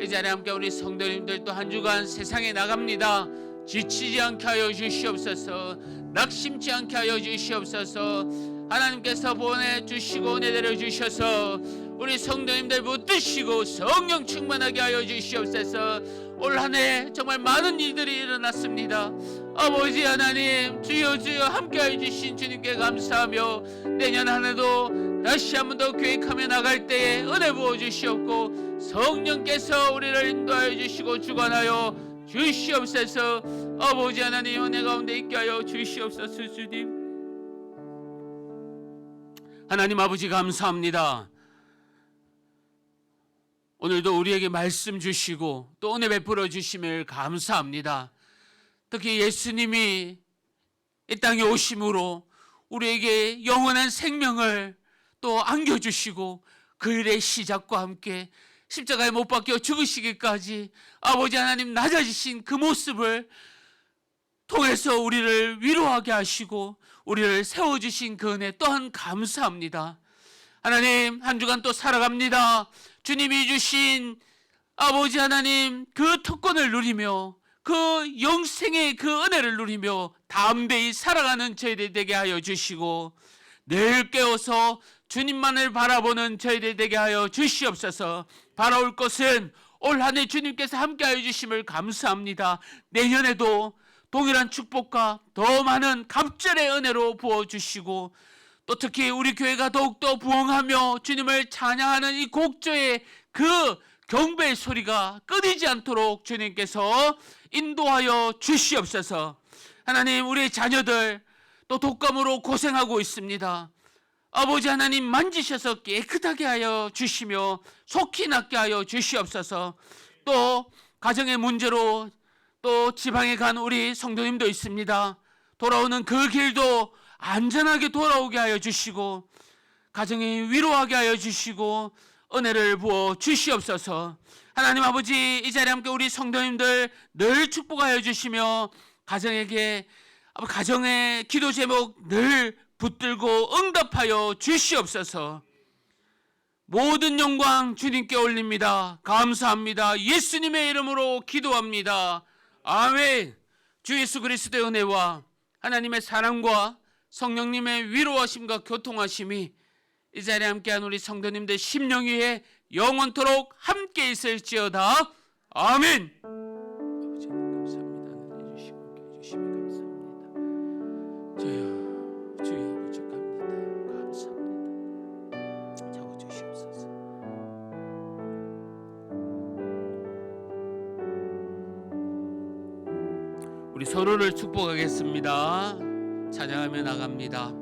이 자리에 함께 우리 성도님들 또 한 주간 세상에 나갑니다. 지치지 않게 하여 주시옵소서. 낙심치 않게 하여 주시옵소서. 하나님께서 보내주시고 은혜 내려주셔서 우리 성도님들 붙드시고 성령 충만하게 하여 주시옵소서. 올 한 해 정말 많은 일들이 일어났습니다. 아버지 하나님 주여 함께하여 주신 주님께 감사하며 내년 한 해도 다시 한 번 더 계획하며 나갈 때에 은혜 부어주시옵고 성령께서 우리를 인도하여 주시고 주관하여 주시옵소서. 아버지 하나님 은혜 가운데 있게 하여 주시옵소서. 주님 하나님 아버지 감사합니다. 오늘도 우리에게 말씀 주시고 또 은혜 베풀어 주심을 감사합니다. 특히 예수님이 이 땅에 오심으로 우리에게 영원한 생명을 또 안겨주시고 그 일의 시작과 함께 십자가에 못 박혀 죽으시기까지 아버지 하나님 낮아지신 그 모습을 통해서 우리를 위로하게 하시고 우리를 세워주신 그 은혜 또한 감사합니다. 하나님 한 주간 또 살아갑니다. 주님이 주신 아버지 하나님 그 특권을 누리며 그 영생의 그 은혜를 누리며 담대히 살아가는 저희들 되게 하여 주시고 늘 깨어서 주님만을 바라보는 저희들 되게 하여 주시옵소서. 바라올 것은 올 한 해 주님께서 함께하여 주심을 감사합니다. 내년에도 동일한 축복과 더 많은 갑절의 은혜로 부어주시고 또 특히 우리 교회가 더욱더 부흥하며 주님을 찬양하는 이 곡조의 그 경배의 소리가 끊이지 않도록 주님께서 인도하여 주시옵소서. 하나님 우리의 자녀들 또 독감으로 고생하고 있습니다. 아버지 하나님 만지셔서 깨끗하게 하여 주시며 속히 낫게 하여 주시옵소서. 또 가정의 문제로 또 지방에 간 우리 성도님도 있습니다. 돌아오는 그 길도 안전하게 돌아오게 하여 주시고 가정에 위로하게 하여 주시고 은혜를 부어 주시옵소서. 하나님 아버지 이 자리에 함께 우리 성도님들 늘 축복하여 주시며 가정의 기도 제목 늘 붙들고 응답하여 주시옵소서. 모든 영광 주님께 올립니다. 감사합니다. 예수님의 이름으로 기도합니다. 아멘. 주 예수 그리스도의 은혜와 하나님의 사랑과 성령님의 위로하심과 교통하심이 이 자리에 함께한 우리 성도님들 심령 위에 영원토록 함께 있을지어다. 아멘. 아버지 감사합니다. 은혜 주시고 함께 해주시니 감사합니다. 주여 부족합니다. 감사합니다. 적어주시옵소서. 우리 서로를 축복하겠습니다. 찬양하며 나갑니다.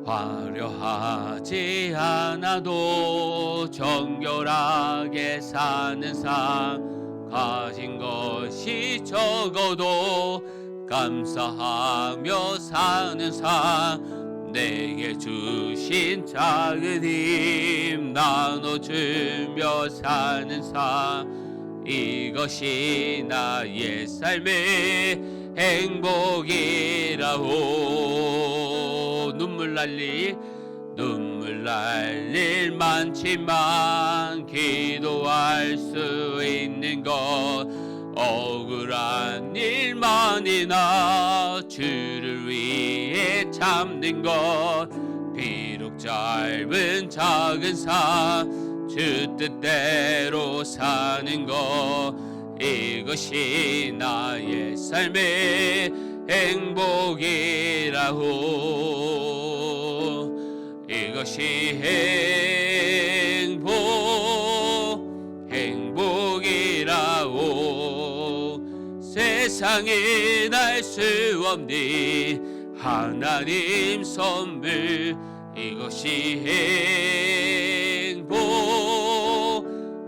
화려하지 않아도 정결하게 사는 삶, 가진 것이 적어도 감사하며 사는 삶, 내게 주신 작은 힘 나눠주며 사는 삶, 이것이 나의 삶의 행복이라오. 눈물 날 일 많지만 기도할 수 있는 것, 억울한 일만이나 주를 위해 참는 것, 비록 짧은 작은 삶 주 뜻대로 사는 것, 이것이 나의 삶의 행복이라고. 이것이 행복이라오. 세상에 날 수 없니 하나님 선물. 이것이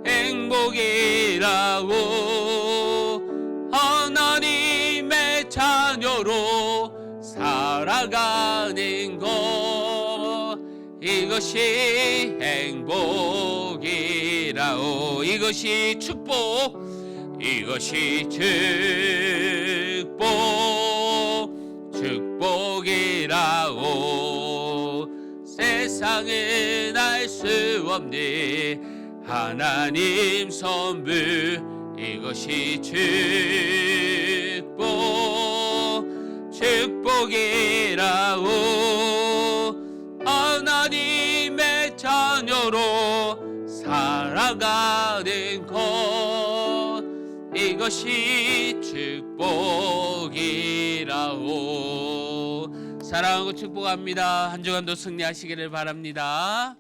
행복이라고. 하나님의 자녀로 살아가는 것. 이것이 행복이라오. 이것이 축복. 이것이 축복이라오. 세상은 알 수 없니 하나님 선물. 이것이 축복이라오. 하나님의 자녀로 살아가는 것. 이것이 축복이라오. 사랑하고 축복합니다. 한 주간도 승리하시기를 바랍니다.